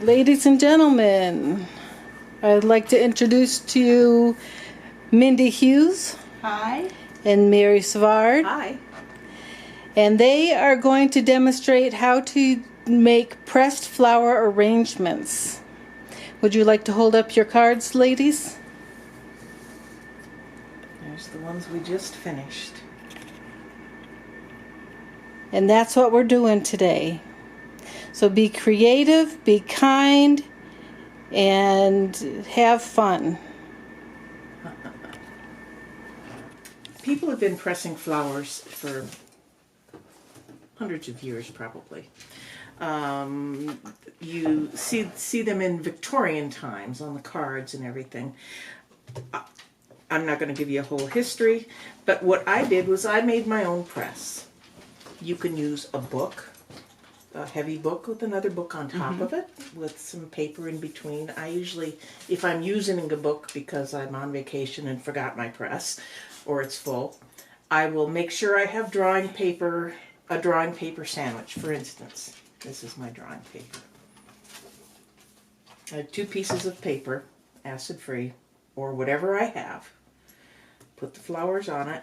Ladies and gentlemen, I'd like to introduce to you Mindy Hughes. Hi. And Mary Savard. Hi. And they are going to demonstrate how to make pressed flower arrangements. Would you like to hold up your cards, ladies? There's the ones we just finished. And that's what we're doing today. So be creative, be kind, and have fun. People have been pressing flowers for hundreds of years, probably. You see them in Victorian times on the cards and everything. I'm not going to give you a whole history, but what I did was I made my own press. You can use a book, a heavy book with another book on top of it, with some paper in between. I usually, if I'm using a book because I'm on vacation and forgot my press, or it's full, I will make sure I have drawing paper, a drawing paper sandwich. For instance, this is my drawing paper. I have 2 pieces of paper, acid-free, or whatever I have. Put the flowers on it,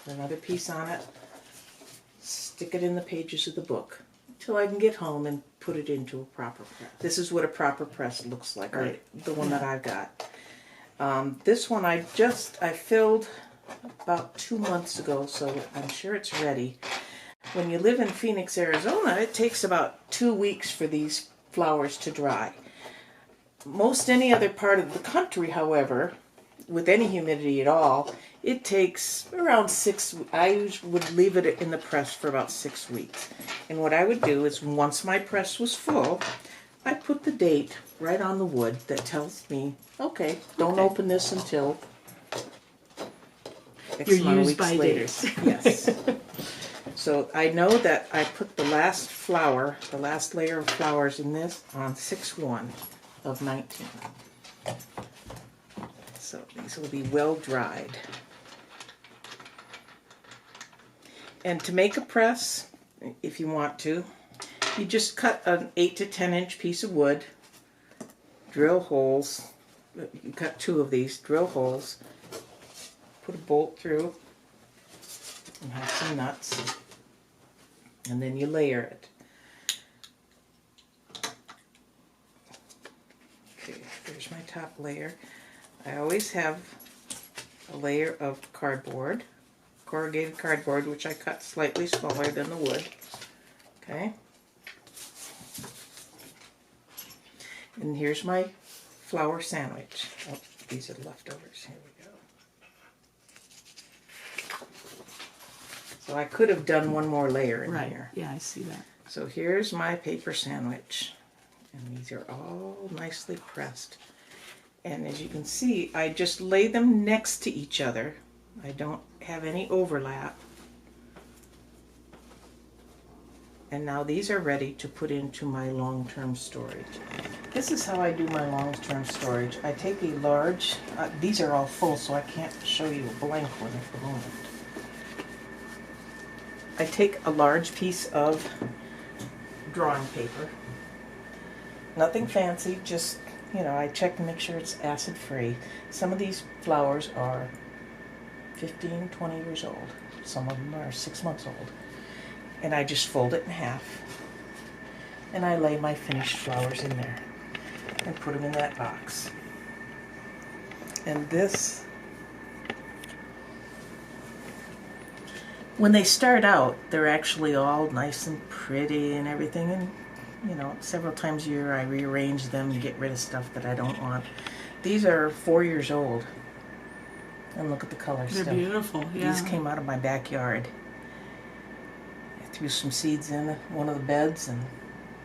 another piece on it, stick it in the pages of the book till I can get home and put it into a proper press. This is what a proper press looks like, right? The one that I've got. This one I filled about 2 months ago, so I'm sure it's ready. When you live in Phoenix, Arizona, it takes about 2 weeks for these flowers to dry. Most any other part of the country, however, with any humidity at all, it takes around 6 weeks. I would leave it in the press for about 6 weeks. And what I would do is, once my press was full, I put the date right on the wood that tells me, okay, don't open this until X amount of weeks later. Yes. So I know that I put the last flower, the last layer of flowers in this on 6/1 of 19. So these will be well dried. And to make a press, if you want to, you just cut an 8 to 10 inch piece of wood, drill holes, you cut 2 of these, drill holes, put a bolt through, and have some nuts, and then you layer it. Okay, there's my top layer. I always have a layer of cardboard, corrugated cardboard, which I cut slightly smaller than the wood. Okay. And here's my flower sandwich. Oh, these are leftovers. Here we go. So I could have done one more layer in here. Yeah, I see that. So here's my paper sandwich. And these are all nicely pressed. And as you can see, I just lay them next to each other. I don't have any overlap. And now these are ready to put into my long-term storage. This is how I do my long-term storage. I take a large, these are all full, so I can't show you a blank one at the moment. I take a large piece of drawing paper. Nothing fancy, just, you know, I check to make sure it's acid-free. Some of these flowers are 15, 20 years old. Some of them are 6 months old. And I just fold it in half. And I lay my finished flowers in there and put them in that box. And this, when they start out, they're actually all nice and pretty and everything. And, you know, several times a year I rearrange them and get rid of stuff that I don't want. These are 4 years old. And look at the colors. They're beautiful, yeah. These came out of my backyard. I threw some seeds in one of the beds, and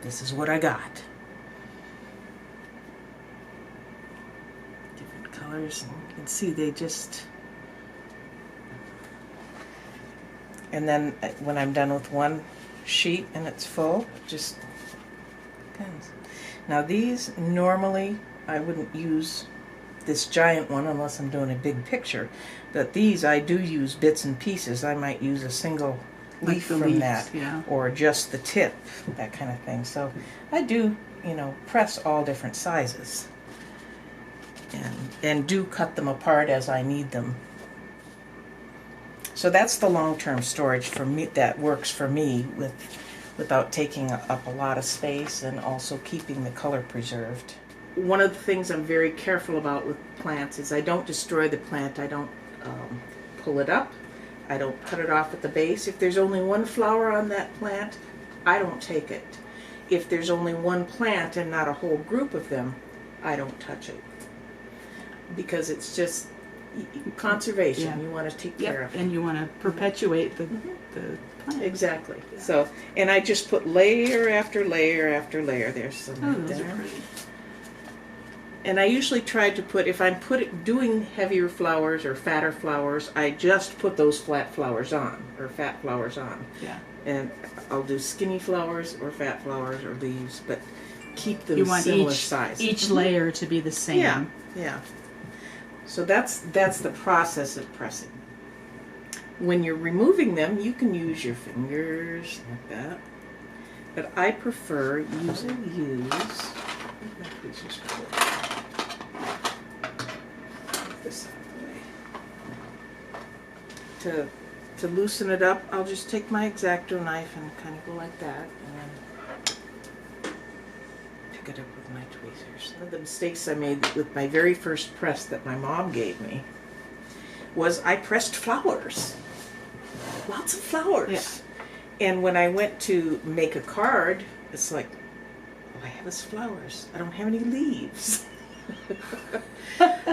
this is what I got. Different colors, and you can see they just... And then when I'm done with one sheet and it's full, just depends. Now these, normally I wouldn't use this giant one unless I'm doing a big picture. But these, I do use bits and pieces. I might use a single Like leaf the from leaves, that, yeah. or just the tip, that kind of thing. So I do, press all different sizes, and do cut them apart as I need them. So that's the long-term storage for me that works for me without taking up a lot of space and also keeping the color preserved. One of the things I'm very careful about with plants is I don't destroy the plant. I don't pull it up. I don't cut it off at the base. If there's only one flower on that plant, I don't take it. If there's only one plant and not a whole group of them, I don't touch it. Because it's just conservation. Yeah. You want to take care of it. And you want to perpetuate the plant. Exactly. Yeah. So, and I just put layer after layer after layer. There's some Oh, right those there. are pretty. And I usually try to put, if I'm doing heavier flowers or fatter flowers, I just put those flat flowers on, or fat flowers on. Yeah. And I'll do skinny flowers or fat flowers or leaves, but keep them You want similar size. each layer to be the same. Yeah, yeah. So that's the process of pressing. When you're removing them, you can use your fingers like that. But I prefer where's my tweezers go? Get this out of the way. To loosen it up, I'll just take my X-Acto knife and kind of go like that, and then pick it up with my tweezers. One of the mistakes I made with my very first press that my mom gave me was I pressed flowers. Lots of flowers. Yeah. And when I went to make a card, it's like, all I have is flowers. I don't have any leaves.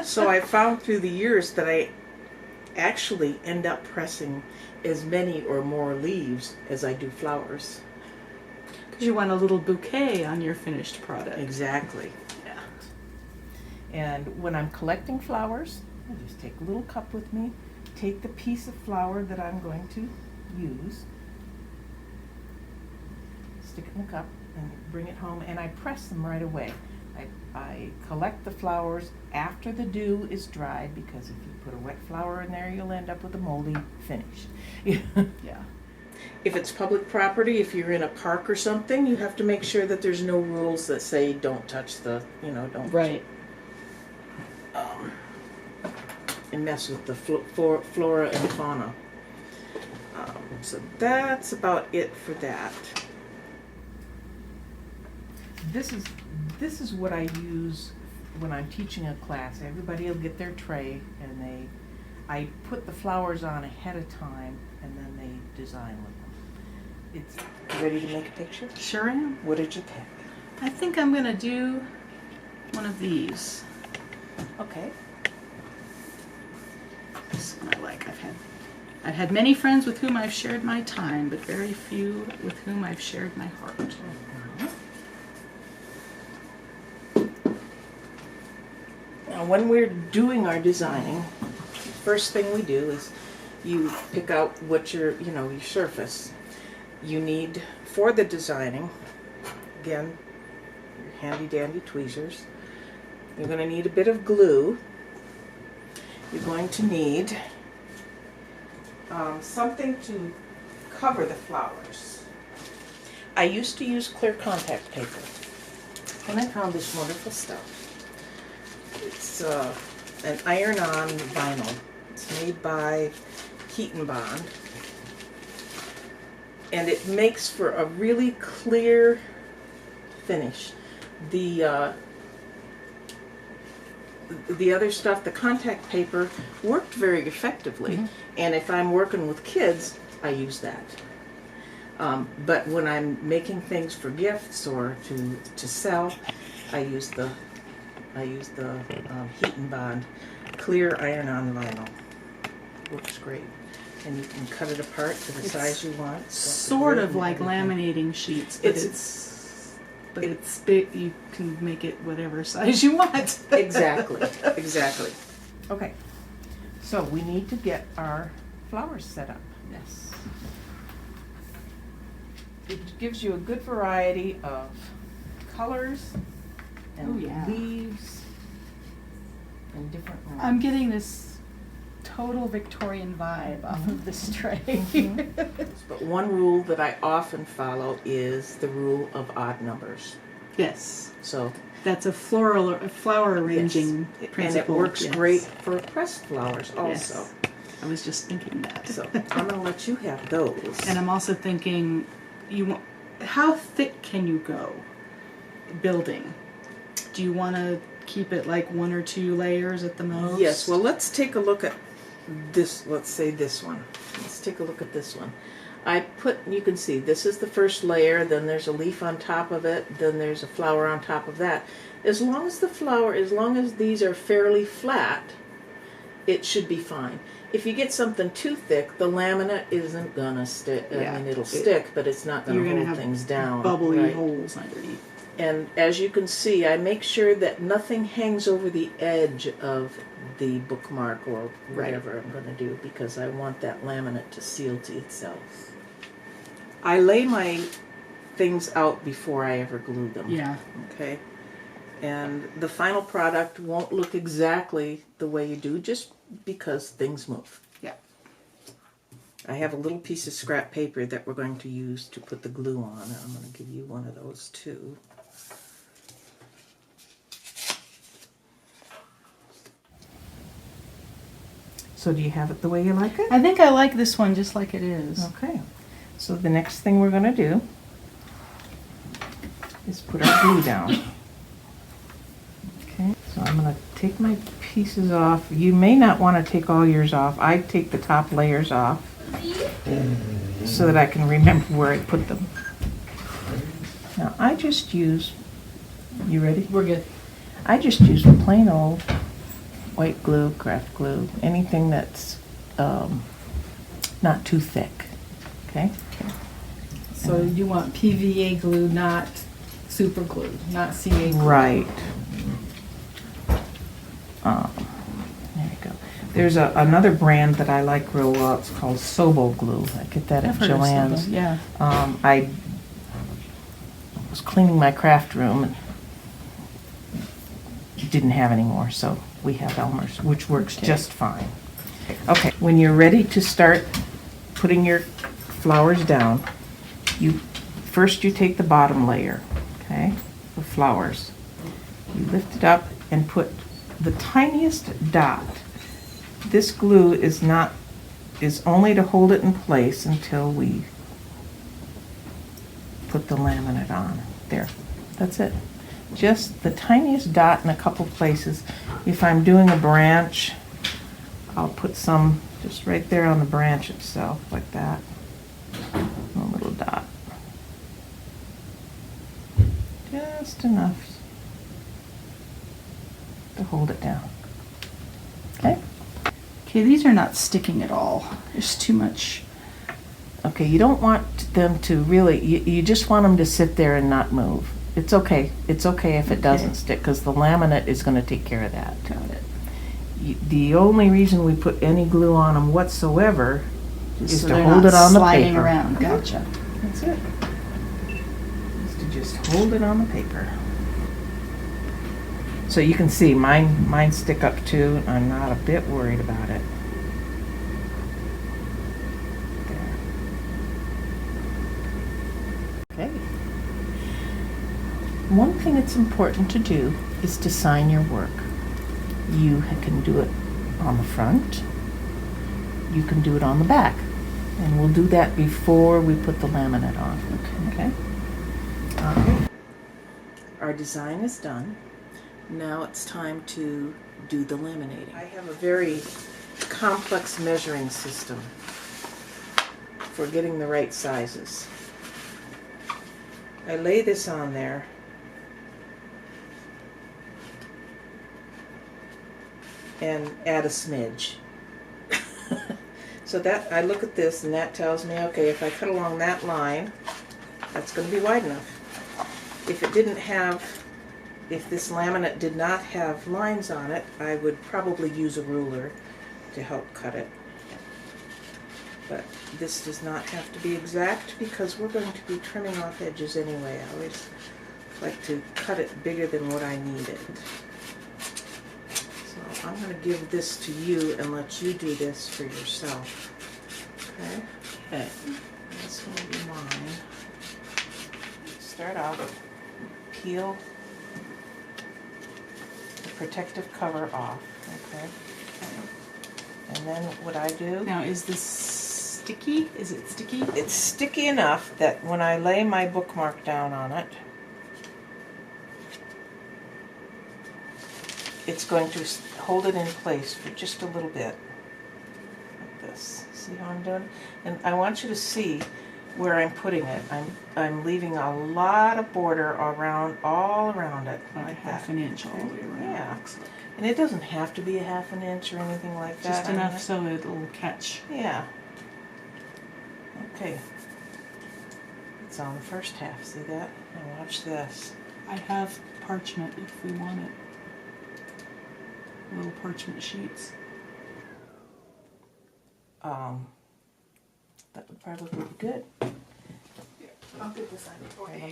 So I found through the years that I actually end up pressing as many or more leaves as I do flowers. Because you want a little bouquet on your finished product. Exactly. Yeah. And when I'm collecting flowers, I just take a little cup with me, take the piece of flower that I'm going to use, stick it in the cup, and bring it home, and I press them right away. I collect the flowers after the dew is dried, because if you put a wet flower in there, you'll end up with a moldy finish. Yeah. If it's public property, if you're in a park or something, you have to make sure that there's no rules that say don't touch the, don't Right. And mess with the flora and fauna. So that's about it for that. This is what I use when I'm teaching a class. Everybody will get their tray, and I put the flowers on ahead of time, and then they design with them. You ready to make a picture? Sure am. What did you pick? I think I'm going to do one of these. Okay. This one I like. I've had many friends with whom I've shared my time, but very few with whom I've shared my heart. Now, when we're doing our designing, first thing we do is you pick out what your surface. You need, for the designing, again, your handy dandy tweezers. You're going to need a bit of glue. You're going to need something to cover the flowers. I used to use clear contact paper, and I found this wonderful stuff. It's an iron-on vinyl. It's made by Heat and Bond, and it makes for a really clear finish. The other stuff, the contact paper, worked very effectively, and if I'm working with kids, I use that. But when I'm making things for gifts or to sell, I use the Heat and Bond clear iron-on vinyl. Works great, and you can cut it apart to the size you want. Sort of like laminating sheets, but it's big. You can make it whatever size you want. Exactly. Okay, so we need to get our flowers set up. Yes. It gives you a good variety of colors and Oh, yeah. leaves in different rooms. I'm getting this total Victorian vibe off of this tray. But one rule that I often follow is the rule of odd numbers. Yes. So That's a flower arranging yes. principle. And it works yes. great for pressed flowers also. Yes. I was just thinking that. So I'm going to let you have those. And I'm also thinking, how thick can you go building? Do you want to keep it like 1 or 2 layers at the most? Yes, well, let's take a look at this. Let's say this one. Let's take a look at this one. You can see this is the first layer, then there's a leaf on top of it, then there's a flower on top of that. As long as these are fairly flat, it should be fine. If you get something too thick, the laminate isn't gonna stick. Yeah. I mean, it'll stick, but it's not You're gonna gonna hold have things down. bubbly right? holes underneath. And as you can see, I make sure that nothing hangs over the edge of the bookmark or whatever I'm going to do, because I want that laminate to seal to itself. I lay my things out before I ever glue them. Yeah. Okay? And the final product won't look exactly the way you do, just because things move. Yeah. I have a little piece of scrap paper that we're going to use to put the glue on, and I'm going to give you one of those too. So do you have it the way you like it? I think I like this one just like it is. Okay. So the next thing we're going to do is put our glue down. Okay. So I'm going to take my pieces off. You may not want to take all yours off. I take the top layers off so that I can remember where I put them. Now I just use, you ready? We're good. I just use plain old white glue, craft glue, anything that's not too thick. Okay? So you want PVA glue, not super glue, not CA glue. Right. There you go. There's another brand that I like real well. It's called Sobo Glue. I get that at I've heard of Joann's. Sobo, yeah. I was cleaning my craft room and didn't have any more, so we have Elmer's, which works just fine. Okay, when you're ready to start putting your flowers down, first you take the bottom layer, okay, the flowers. You lift it up and put the tiniest dot. This glue is only to hold it in place until we put the laminate on. There, that's it. Just the tiniest dot in a couple places. If I'm doing a branch, I'll put some just right there on the branch itself, like that. A little dot. Just enough to hold it down. Okay? Okay, these are not sticking at all. There's too much. Okay, you don't want them to really, you just want them to sit there and not move. It's okay. It's okay if it doesn't stick, because the laminate is going to take care of that. Got it. The only reason we put any glue on them whatsoever is So to they're hold not it on the sliding paper. around. Gotcha. That's it. Is to just hold it on the paper. So you can see mine stick up too. I'm not a bit worried about it. There. Okay. One thing that's important to do is to sign your work. You can do it on the front. You can do it on the back. And we'll do that before we put the laminate on. Okay? Our design is done. Now it's time to do the laminating. I have a very complex measuring system for getting the right sizes. I lay this on there. And add a smidge. So that, I look at this and that tells me, okay, if I cut along that line, that's going to be wide enough. If this laminate did not have lines on it, I would probably use a ruler to help cut it. But this does not have to be exact because we're going to be trimming off edges anyway. I always like to cut it bigger than what I needed. So I'm going to give this to you and let you do this for yourself. Okay? Okay. This will be mine. Start off, peel the protective cover off, okay? And then what I do, Now, is this sticky? Is it sticky? it's sticky enough that when I lay my bookmark down on it, it's going to hold it in place for just a little bit, like this. See how I'm doing? And I want you to see where I'm putting it. I'm leaving a lot of border around, all around it, Like like half that. an inch all the way around. Yeah. Looks like. And it doesn't have to be a half an inch or anything like that. Just enough so it'll catch. Yeah. Okay. It's on the first half. See that? Now watch this. I have parchment if we want it. Little parchment sheets. That would probably be good. I'll get this on for Okay, I'm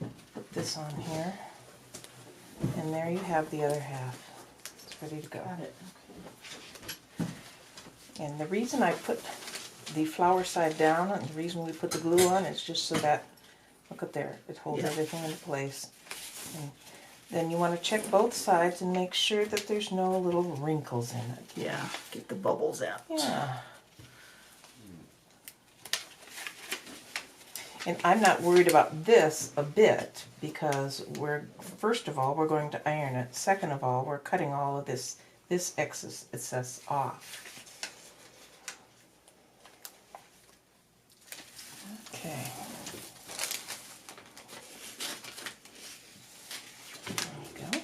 gonna put this on here. And there you have the other half. It's ready to go. Got it. And the reason I put the flower side down and the reason we put the glue on is just so that, look up there, it holds everything in place. And then you want to check both sides and make sure that there's no little wrinkles in it. Yeah, get the bubbles out. Yeah. And I'm not worried about this a bit because first of all, we're going to iron it. Second of all, we're cutting all of this excess off. Okay. There you go.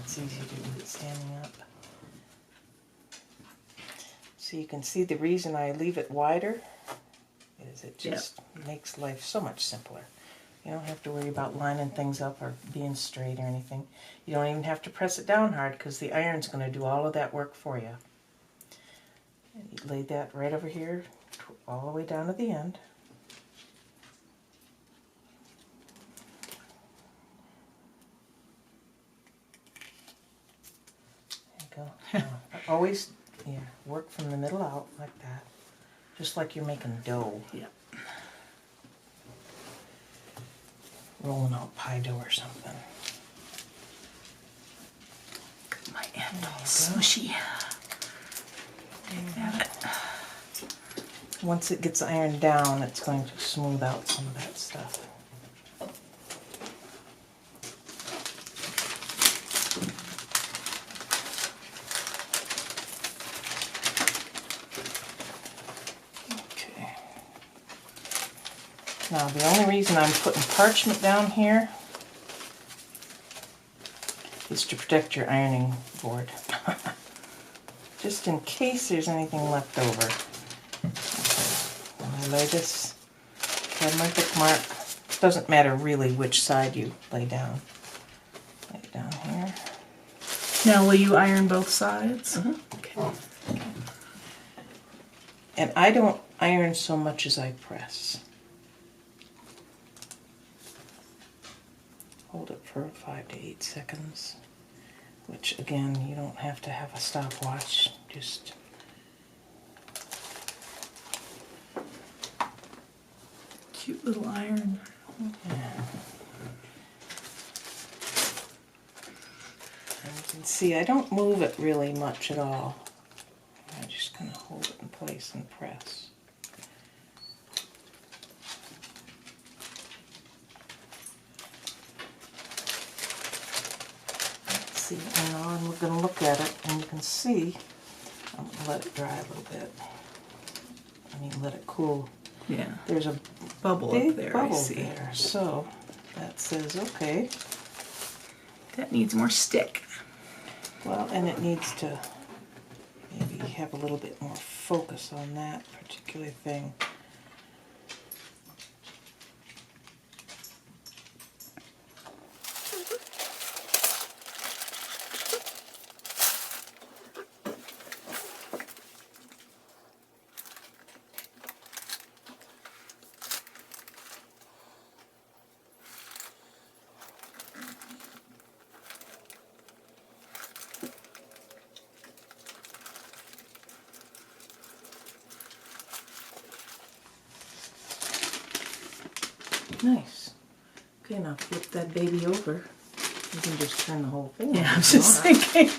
It's easy to do it standing up. So you can see the reason I leave it wider is it just makes life so much simpler. You don't have to worry about lining things up or being straight or anything. You don't even have to press it down hard because the iron's going to do all of that work for you. And you lay that right over here all the way down to the end. Go. Always, work from the middle out like that, just like you're making dough. Yeah. Rolling out pie dough or something. My end all smushy. Take that. Once it gets ironed down, it's going to smooth out some of that stuff. Now, the only reason I'm putting parchment down here is to protect your ironing board. Just in case there's anything left over. Okay. When I lay this, grab my bookmark. Doesn't matter really which side you lay down. Lay it down here. Now, will you iron both sides? Mm-hmm. Okay. And I don't iron so much as I press. Hold it for 5 to 8 seconds, which again, you don't have to have a stopwatch, just Cute little iron. yeah. And you can see I don't move it really much at all. I just kind of hold it in place and press. See, now I'm going to look at it, and you can see, I'm going to let it dry a little bit. I mean, let it cool. Yeah. There's a Bubble big up there, bubble I see. there, so that says okay. That needs more stick. Well, and it needs to maybe have a little bit more focus on that particular thing. Nice. Okay, now flip that baby over. You can just turn the whole thing Yeah, over I was if you just want. thinking.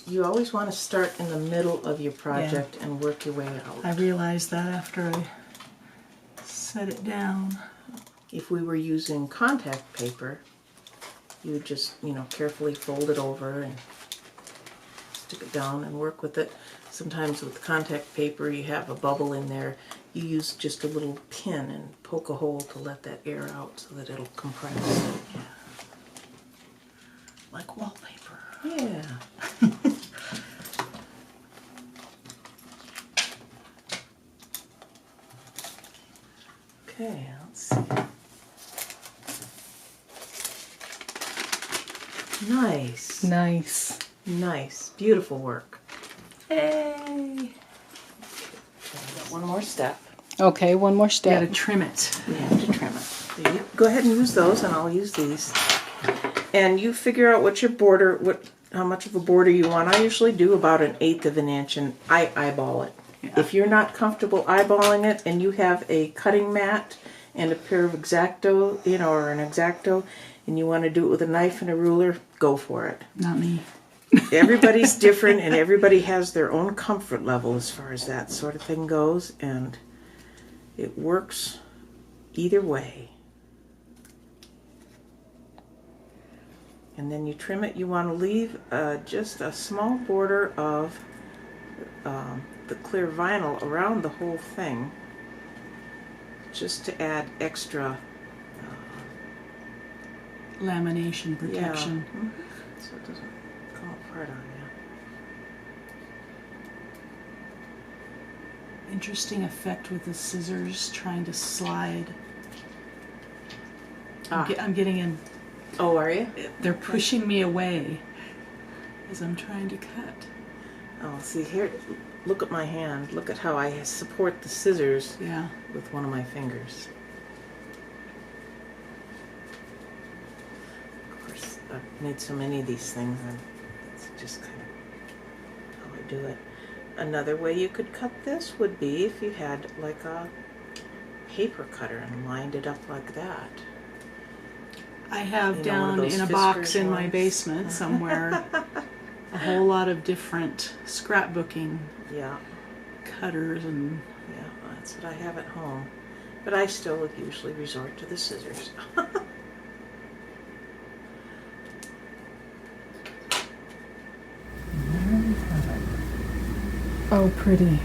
You always want to start in the middle of your project and work your way out. I realized that after I set it down. If we were using contact paper, you would just, carefully fold it over and stick it down and work with it. Sometimes with contact paper, you have a bubble in there. You use just a little pin and poke a hole to let that air out so that it'll compress. Yeah. Like wallpaper. Yeah. Okay, let's see. Nice. Nice. Nice. Beautiful work. Hey! Got one more step. Okay, one more You step. gotta trim it. We have to trim it. You go ahead and use those, and I'll use these. And you figure out what your border, how much of a border you want. I usually do about 1/8 of an inch, and I eyeball it. Yeah. If you're not comfortable eyeballing it, and you have a cutting mat and a pair of X-Acto, or an X-Acto, and you want to do it with a knife and a ruler, go for it. Not me. Everybody's different, and everybody has their own comfort level as far as that sort of thing goes, and it works either way. And then you trim it. You want to leave just a small border of the clear vinyl around the whole thing, just to add extra Lamination protection. Yeah. Mhm. So it doesn't come apart on you. Interesting effect with the scissors trying to slide. I'm getting in. Oh, are you? They're pushing me away as I'm trying to cut. Oh, see here, look at my hand. Look at how I support the scissors Yeah. with one of my fingers. Of course, I've made so many of these things, and it's just kind of how I do it. Another way you could cut this would be if you had like a paper cutter and lined it up like that. I have One of down those in a Fiskars box in my ones. basement somewhere a whole lot of different scrapbooking Yeah, cutters and yeah, that's what I have at home. But I still usually resort to the scissors. Oh, pretty.